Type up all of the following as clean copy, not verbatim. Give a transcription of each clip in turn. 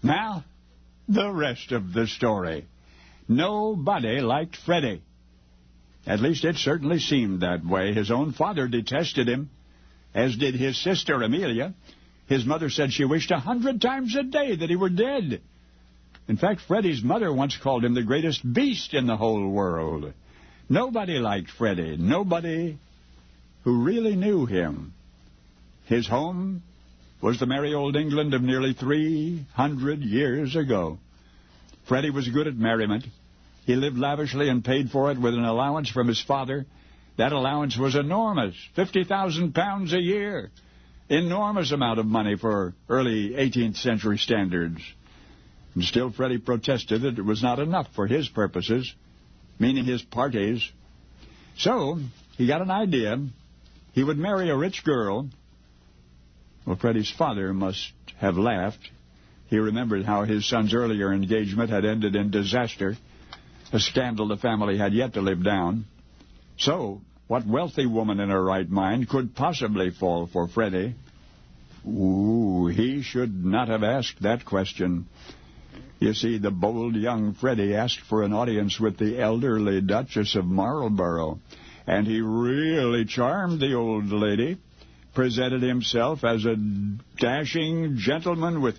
Now, the rest of the story. Nobody liked Freddie. At least it certainly seemed that way. His own father detested him, as did his sister Amelia. His mother said she wished 100 times a day that he were dead. In fact, Freddie's mother once called him the greatest beast in the whole world. Nobody liked Freddie. Nobody who really knew him. His home was the merry old England of nearly 300 years ago. Freddie was good at merriment. He lived lavishly and paid for it with an allowance from his father. That allowance was enormous, 50,000 pounds a year. Enormous amount of money for early 18th century standards. And still Freddie protested that it was not enough for his purposes, meaning his parties. So he got an idea. He would marry a rich girl. Well, Freddie's father must have laughed. He remembered how his son's earlier engagement had ended in disaster, a scandal the family had yet to live down. So, what wealthy woman in her right mind could possibly fall for Freddie? Ooh, he should not have asked that question. You see, the bold young Freddie asked for an audience with the elderly Duchess of Marlborough, and he really charmed the old lady, presented himself as a dashing gentleman with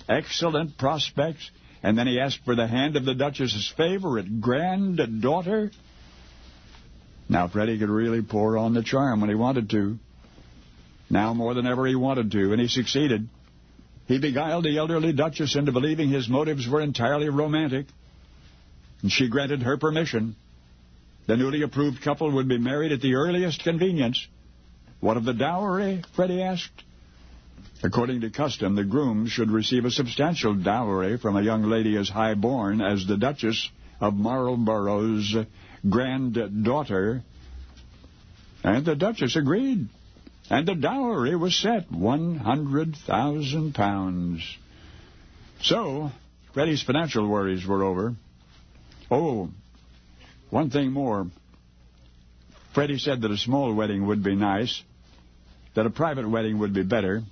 excellent prospects, and then he asked for the hand of the Duchess's favorite granddaughter. Now Freddie could really pour on the charm when he wanted to. Now more than ever he wanted to, and he succeeded. He beguiled the elderly Duchess into believing his motives were entirely romantic, and she granted her permission. The newly approved couple would be married at the earliest convenience. What of the dowry? Freddie asked. According to custom, the groom should receive a substantial dowry from a young lady as high-born as the Duchess of Marlborough's granddaughter. And the Duchess agreed. And the dowry was set, 100,000 pounds. So, Freddie's financial worries were over. Oh, one thing more. Freddie said that a small wedding would be nice, that a private wedding would be better.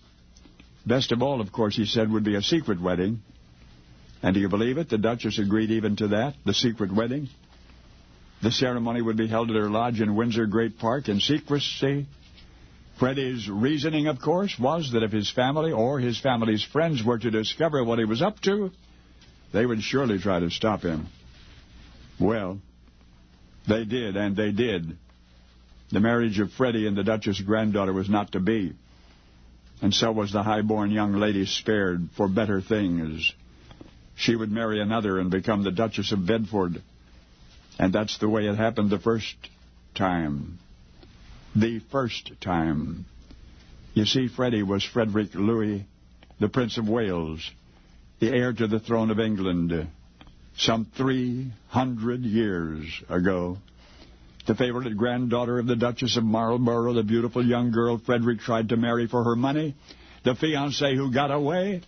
Best of all, of course, he said, would be a secret wedding. And do you believe it? The Duchess agreed even to that, the secret wedding. The ceremony would be held at her lodge in Windsor Great Park in secrecy. Freddie's reasoning, of course, was that if his family or his family's friends were to discover what he was up to, they would surely try to stop him. Well, they did, and they did. The marriage of Freddie and the Duchess' granddaughter was not to be. And so was the high-born young lady spared for better things. She would marry another and become the Duchess of Bedford. And that's the way it happened the first time. The first time. You see, Freddie was Frederick Louis, the Prince of Wales, the heir to the throne of England, some 300 years ago. The favorite granddaughter of the Duchess of Marlborough, the beautiful young girl Frederick tried to marry for her money, the fiancé who got away,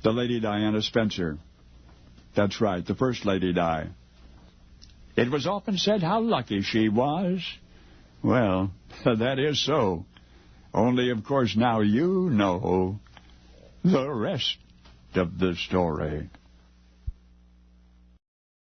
the Lady Diana Spencer. That's right, the First Lady Di. It was often said how lucky she was. Well, that is so. Only, of course, now you know the rest of the story.